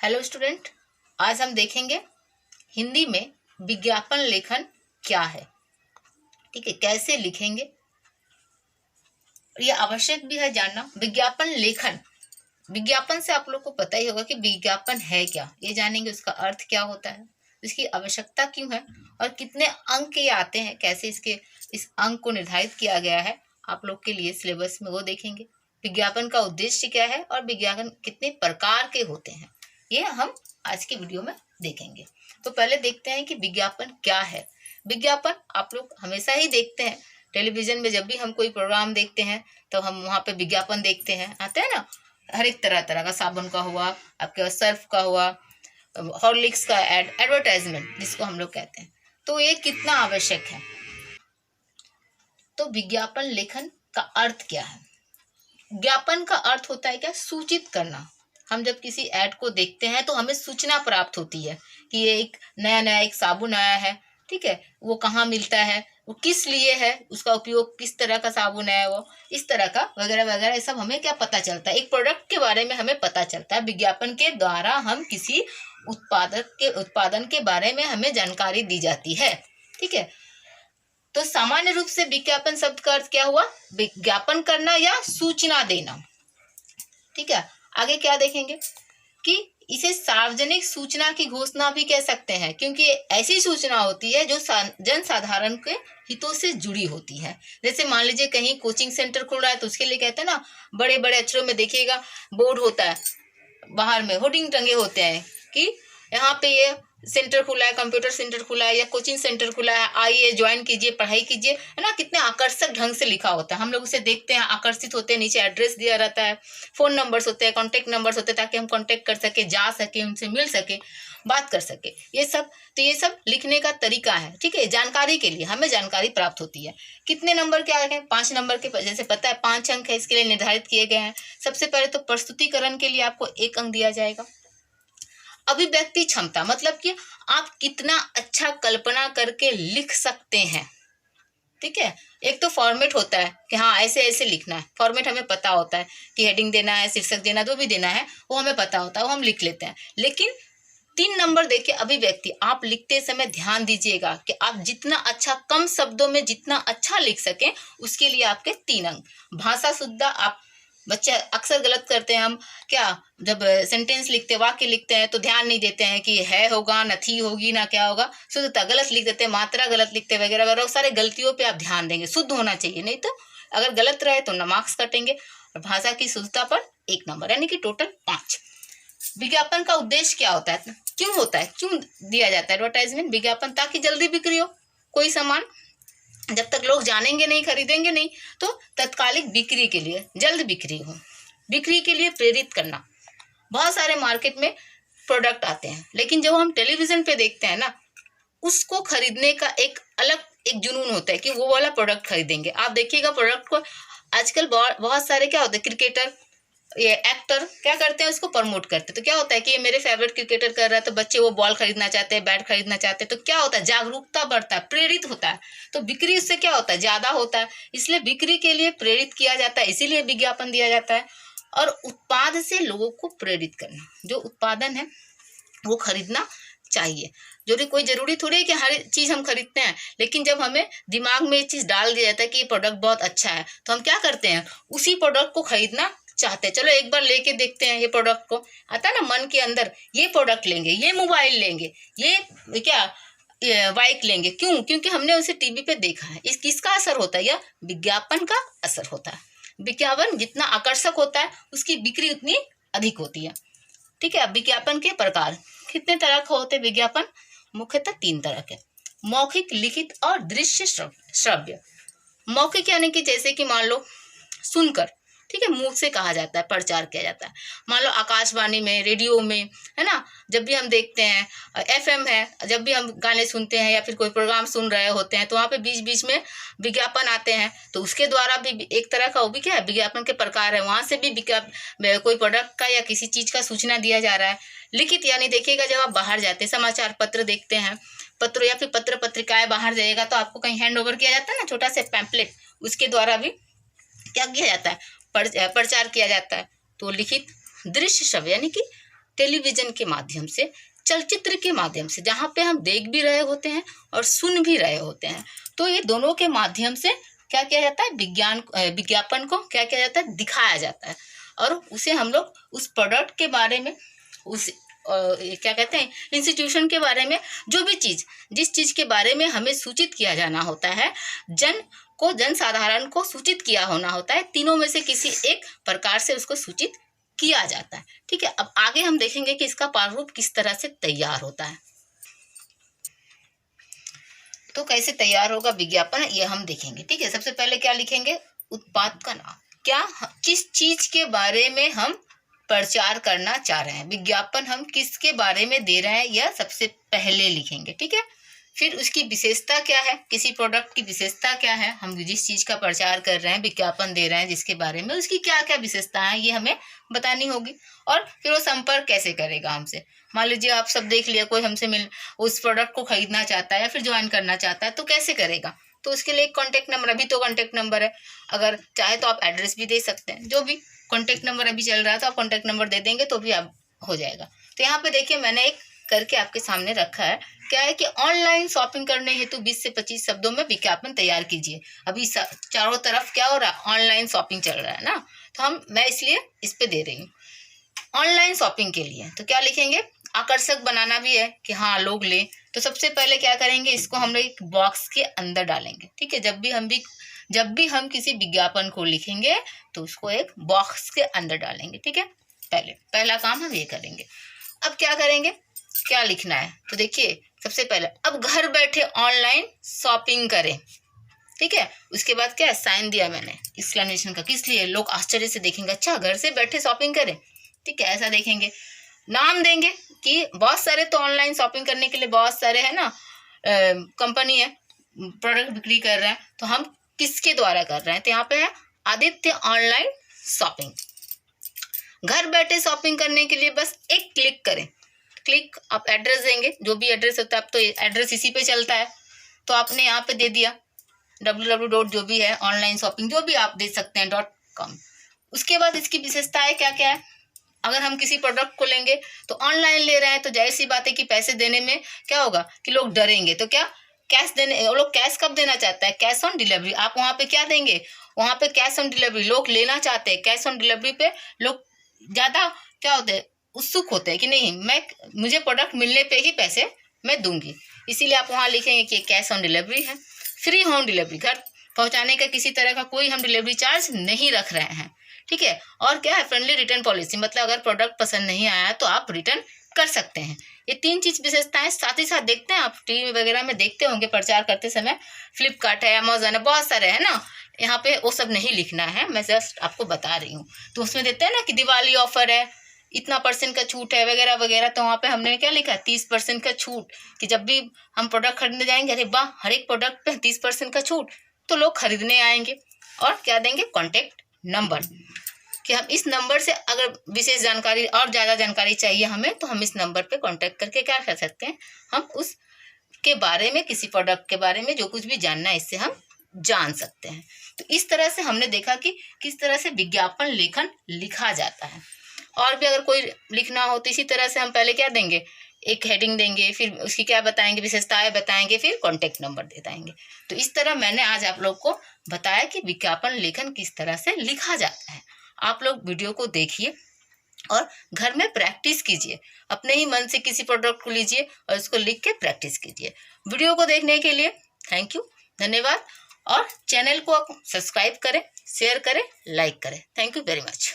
Hello student, आज हम देखेंगे हिंदी में विज्ञापन लेखन क्या है। ठीक है, कैसे लिखेंगे, ये आवश्यक भी है जानना। विज्ञापन लेखन, विज्ञापन से आप लोग को पता ही होगा कि विज्ञापन है क्या, ये जानेंगे। उसका अर्थ क्या होता है, इसकी आवश्यकता क्यों है और कितने अंक ये आते हैं, कैसे इस अंक को निर्धारित किया गया है आप लोग के लिए सिलेबस में, वो देखेंगे। विज्ञापन का उद्देश्य क्या है और विज्ञापन कितने प्रकार के होते हैं, ये हम आज की वीडियो में देखेंगे। तो पहले देखते हैं कि विज्ञापन क्या है। विज्ञापन आप लोग हमेशा ही देखते हैं टेलीविजन में, जब भी हम कोई प्रोग्राम देखते हैं तो हम वहाँ पे विज्ञापन देखते हैं, आते हैं ना। हर एक तरह तरह का, साबुन का हुआ, आपके सर्फ का हुआ, हॉर्लिक्स का एडवर्टाइजमेंट जिसको हम लोग कहते हैं। तो ये कितना आवश्यक है। तो विज्ञापन लेखन का अर्थ क्या है? विज्ञापन का अर्थ होता है क्या? सूचित करना। हम जब किसी ऐड को देखते हैं तो हमें सूचना प्राप्त होती है कि ये एक नया एक साबुन आया है, ठीक है, वो कहाँ मिलता है, वो किस लिए है, उसका उपयोग किस तरह का साबुन है, वो इस तरह का वगैरह वगैरह, ये सब हमें क्या पता चलता है। एक प्रोडक्ट के बारे में हमें पता चलता है। विज्ञापन के द्वारा हम किसी उत्पादन के बारे में हमें जानकारी दी जाती है, ठीक है। तो सामान्य रूप से विज्ञापन शब्द का अर्थ क्या हुआ? विज्ञापन करना या सूचना देना, ठीक है। आगे क्या देखेंगे कि इसे सार्वजनिक सूचना की घोषणा भी कह सकते हैं, क्योंकि ऐसी सूचना होती है जो जन साधारण के हितों से जुड़ी होती है। जैसे मान लीजिए कहीं कोचिंग सेंटर खुल रहा है तो उसके लिए कहते हैं ना, बड़े बड़े अक्षरों में देखिएगा बोर्ड होता है, बाहर में होर्डिंग टंगे होते हैं कि यहाँ पे ये सेंटर खुला है, कंप्यूटर सेंटर खुला है या कोचिंग सेंटर खुला है, आइए ज्वाइन कीजिए, पढ़ाई कीजिए, है ना। कितने आकर्षक ढंग से लिखा होता है, हम लोग उसे देखते हैं, आकर्षित होते हैं। नीचे एड्रेस दिया रहता है, फोन नंबर्स होते हैं, कॉन्टेक्ट नंबर्स होते हैं, ताकि हम कॉन्टेक्ट कर सके, जा सके, उनसे मिल सके, बात कर सके, ये सब। तो ये सब लिखने का तरीका है, ठीक है। जानकारी के लिए हमें जानकारी प्राप्त होती है। कितने नंबर के आ गए? 5 नंबर के, जैसे पता है 5 अंक है, इसके लिए निर्धारित किए गए हैं। सबसे पहले तो प्रस्तुतिकरण के लिए आपको 1 अंक दिया जाएगा। अभिव्यक्ति क्षमता, मतलब कि आप कितना अच्छा कल्पना करके लिख सकते हैं, ठीक है। एक तो फॉर्मेट होता है कि हाँ ऐसे ऐसे लिखना है, फॉर्मेट हमें पता होता है कि हेडिंग देना है, शीर्षक देना, जो भी देना है वो हमें पता होता है, वो हम लिख लेते हैं। लेकिन 3 नंबर देखिए, अभिव्यक्ति। आप लिखते समय ध्यान दीजिएगा कि आप जितना अच्छा, कम शब्दों में जितना अच्छा लिख सकें, उसके लिए आपके 3 अंक। भाषा शुद्धता, आप बच्चे अक्सर गलत करते हैं। हम क्या, जब सेंटेंस लिखते, वाक्य लिखते हैं तो ध्यान नहीं देते हैं कि है होगा ना, थी होगी ना, क्या होगा, शुद्धता गलत लिख देते हैं, मात्रा गलत लिखते हैं, वगैरह वगैरह। सारे गलतियों पे आप ध्यान देंगे, शुद्ध होना चाहिए, नहीं तो अगर गलत रहे तो न मार्क्स कटेंगे। और भाषा की शुद्धता पर 1 नंबर, यानी कि टोटल 5। विज्ञापन का उद्देश्य क्या होता है, क्यों होता है, क्यों दिया जाता है एडवर्टाइजमेंट, विज्ञापन? ताकि जल्दी बिक्री हो। कोई सामान जब तक लोग जानेंगे नहीं, खरीदेंगे नहीं, तो तत्कालिक बिक्री के लिए, जल्द बिक्री हो, बिक्री के लिए प्रेरित करना। बहुत सारे मार्केट में प्रोडक्ट आते हैं, लेकिन जब हम टेलीविजन पे देखते हैं ना, उसको खरीदने का एक अलग एक जुनून होता है कि वो वाला प्रोडक्ट खरीदेंगे। आप देखिएगा प्रोडक्ट को, आजकल बहुत सारे क्या होते हैं, क्रिकेटर, ये एक्टर क्या करते हैं, उसको प्रमोट करते हैं। तो क्या होता है कि ये मेरे फेवरेट क्रिकेटर कर रहा है, तो बच्चे वो बॉल खरीदना चाहते हैं, बैट खरीदना चाहते हैं। तो क्या होता है, जागरूकता बढ़ता है, प्रेरित होता है, तो बिक्री उससे क्या होता है, ज्यादा होता है। इसलिए बिक्री के लिए प्रेरित किया जाता है, इसीलिए विज्ञापन दिया जाता है। और उत्पाद से लोगों को प्रेरित करना, जो उत्पादन है वो खरीदना चाहिए। जो कोई जरूरी थोड़ी है कि हर चीज हम खरीदते हैं, लेकिन जब हमें दिमाग में ये चीज डाल दिया जाता है कि ये प्रोडक्ट बहुत अच्छा है, तो हम क्या करते हैं, उसी प्रोडक्ट को खरीदना चाहते हैं। चलो एक बार लेके देखते हैं, ये प्रोडक्ट को आता है ना मन के अंदर, ये प्रोडक्ट लेंगे, ये मोबाइल लेंगे, ये क्या बाइक लेंगे। क्यों? क्योंकि हमने उसे टीवी पे देखा है। इस किसका असर होता है? यह विज्ञापन का असर होता है। विज्ञापन जितना आकर्षक होता है, उसकी बिक्री उतनी अधिक होती है, ठीक है। विज्ञापन के प्रकार कितने तरह के होते हैं विज्ञापन? मुख्यतः 3 तरह के, मौखिक, लिखित और दृश्य श्रव्य। मौखिक यानी कि जैसे कि मान लो सुनकर, ठीक है, मुंह से कहा जाता है, प्रचार किया जाता है। मान लो आकाशवाणी में, रेडियो में, है ना, जब भी हम देखते हैं, FM है, जब भी हम गाने सुनते हैं या फिर कोई प्रोग्राम सुन रहे होते हैं, तो वहाँ पे बीच बीच में विज्ञापन आते हैं, तो उसके द्वारा भी एक तरह का वो भी क्या है, विज्ञापन के प्रकार है। वहाँ से भी कोई प्रोडक्ट का या किसी चीज का सूचना दिया जा रहा है। लिखित यानी देखिएगा, जब आप बाहर जाते हैं, समाचार पत्र देखते हैं, पत्र या फिर पत्र पत्रिकाएं बाहर जाइएगा, तो आपको कहीं हैंड ओवर किया जाता है ना, छोटा सा पैम्पलेट, उसके द्वारा भी क्या किया जाता है, प्रचार किया जाता है। तो लिखित। दृश्य श्रव्य यानी कि टेलीविजन के माध्यम से, चलचित्र के माध्यम से, जहाँ पे हम देख भी रहे होते हैं और सुन भी रहे होते हैं। तो ये दोनों के माध्यम से क्या किया जाता है, विज्ञापन को क्या किया जाता है, दिखाया जाता है। और उसे हम लोग उस प्रोडक्ट के बारे में, उस क्या कहते हैं, इंस्टीट्यूशन के बारे में, जो भी चीज़, जिस चीज़ के बारे में हमें सूचित किया जाना होता है, जन साधारण को सूचित किया होना होता है, तीनों में से किसी एक प्रकार से उसको सूचित किया जाता है। ठीक है, अब आगे हम देखेंगे कि इसका प्रारूप किस तरह से तैयार होता है। तो कैसे तैयार होगा विज्ञापन, ये हम देखेंगे। ठीक है, सबसे पहले क्या लिखेंगे, उत्पाद का नाम, क्या किस चीज के बारे में हम प्रचार करना चाह रहे हैं, विज्ञापन हम किसके बारे में दे रहे हैं, यह सबसे पहले लिखेंगे। ठीक है, फिर उसकी विशेषता क्या है, किसी प्रोडक्ट की विशेषता क्या है, हम जिस चीज का प्रचार कर रहे हैं, विज्ञापन दे रहे हैं जिसके बारे में, उसकी क्या क्या विशेषता है, ये हमें बतानी होगी। और फिर वो संपर्क कैसे करेगा हमसे। मान लीजिए आप सब देख लिया, कोई हमसे उस प्रोडक्ट को खरीदना चाहता है या फिर ज्वाइन करना चाहता है, तो कैसे करेगा। तो उसके लिए एक कॉन्टेक्ट नंबर, अभी तो कॉन्टेक्ट नंबर है, अगर चाहे तो आप एड्रेस भी दे सकते हैं, जो भी कॉन्टेक्ट नंबर अभी चल रहा है तो आप कॉन्टेक्ट नंबर दे देंगे तो भी आप हो जाएगा। तो यहाँ पे देखिए मैंने एक करके आपके सामने रखा है, क्या है कि ऑनलाइन शॉपिंग करने हेतु 20 से 25 शब्दों में विज्ञापन तैयार कीजिए। अभी चारों तरफ क्या हो रहा है, ऑनलाइन शॉपिंग चल रहा है ना, तो मैं इसलिए इस पे दे रही हूँ ऑनलाइन शॉपिंग के लिए। तो क्या लिखेंगे, आकर्षक बनाना भी है कि हाँ लोग लें। तो सबसे पहले क्या करेंगे, इसको हम लोग एक बॉक्स के अंदर डालेंगे। ठीक है, जब भी हम किसी विज्ञापन को लिखेंगे तो उसको एक बॉक्स के अंदर डालेंगे। ठीक है, पहला काम हम ये करेंगे। अब क्या करेंगे, क्या लिखना है, तो देखिए सबसे पहले अब घर बैठे ऑनलाइन शॉपिंग करें। ठीक है, उसके बाद क्या साइन दिया मैंने एक्सक्लेमेशन का, किस लिए, लोग आश्चर्य से देखेंगे, अच्छा घर से बैठे शॉपिंग करें। ठीक है, ऐसा देखेंगे। नाम देंगे कि बहुत सारे तो ऑनलाइन शॉपिंग करने के लिए बहुत सारे है ना कंपनी है, प्रोडक्ट बिक्री कर रहे हैं, तो हम किसके द्वारा कर रहे हैं, तो यहाँ पे है आदित्य ऑनलाइन शॉपिंग। घर बैठे शॉपिंग करने के लिए बस एक क्लिक करें, क्लिक आप एड्रेस देंगे, जो भी एड्रेस होता है, अब तो एड्रेस इसी पे चलता है, तो आपने यहाँ पे दे दिया www. जो भी है ऑनलाइन शॉपिंग, जो भी आप दे सकते हैं .com। उसके बाद इसकी विशेषताएं क्या क्या है, अगर हम किसी प्रोडक्ट को लेंगे तो ऑनलाइन ले रहे हैं, तो जाहिर सी बात है कि पैसे देने में क्या होगा कि लोग डरेंगे, तो क्या कैश देने, वो लोग कैश कब देना चाहता है, कैश ऑन डिलीवरी। आप वहाँ पे क्या देंगे, वहाँ पे कैश ऑन डिलीवरी, लोग लेना चाहते हैं, कैश ऑन डिलीवरी पे लोग ज़्यादा क्या होते हैं, उत्सुक होते हैं कि नहीं मुझे प्रोडक्ट मिलने पे ही पैसे मैं दूंगी, इसीलिए आप वहाँ लिखेंगे कि कैश ऑन डिलीवरी है। फ्री होम डिलीवरी, घर पहुँचाने का किसी तरह का कोई हम डिलीवरी चार्ज नहीं रख रहे हैं। ठीक है, और क्या है फ्रेंडली रिटर्न पॉलिसी, मतलब अगर प्रोडक्ट पसंद नहीं आया तो आप रिटर्न कर सकते हैं। ये 3 चीज विशेषताएं, साथ ही साथ देखते हैं आप टीवी वगैरह में देखते होंगे प्रचार करते समय, फ्लिपकार्ट है, अमेजोन है, बहुत सारे है ना, यहाँ पे वो सब नहीं लिखना है, मैं जस्ट आपको बता रही हूँ। तो उसमें देते हैं ना कि दिवाली ऑफर है, इतना % का छूट है वगैरह वगैरह, तो वहाँ पे हमने क्या लिखा है 30% का छूट, कि जब भी हम प्रोडक्ट खरीदने जाएंगे, अरे वाह हर एक प्रोडक्ट पे 30% का छूट, तो लोग खरीदने आएंगे। और क्या देंगे, कॉन्टेक्ट नंबर, कि हम इस नंबर से अगर विशेष जानकारी और ज़्यादा जानकारी चाहिए हमें, तो हम इस नंबर पे कांटेक्ट करके क्या कर सकते हैं, हम उस के बारे में, किसी प्रोडक्ट के बारे में जो कुछ भी जानना है इससे हम जान सकते हैं। तो इस तरह से हमने देखा कि किस तरह से विज्ञापन लेखन लिखा जाता है। और भी अगर कोई लिखना हो तो इसी तरह से हम पहले क्या देंगे, एक हेडिंग देंगे, फिर उसकी क्या बताएंगे, विशेषताएं बताएंगे, फिर कॉन्टेक्ट नंबर दे देंगे। तो इस तरह मैंने आज आप लोग को बताया कि विज्ञापन लेखन किस तरह से लिखा जाता है। आप लोग वीडियो को देखिए और घर में प्रैक्टिस कीजिए, अपने ही मन से किसी प्रोडक्ट को लीजिए और उसको लिख के प्रैक्टिस कीजिए। वीडियो को देखने के लिए थैंक यू, धन्यवाद। और चैनल को सब्सक्राइब करें, शेयर करें, लाइक करें। Thank you very much.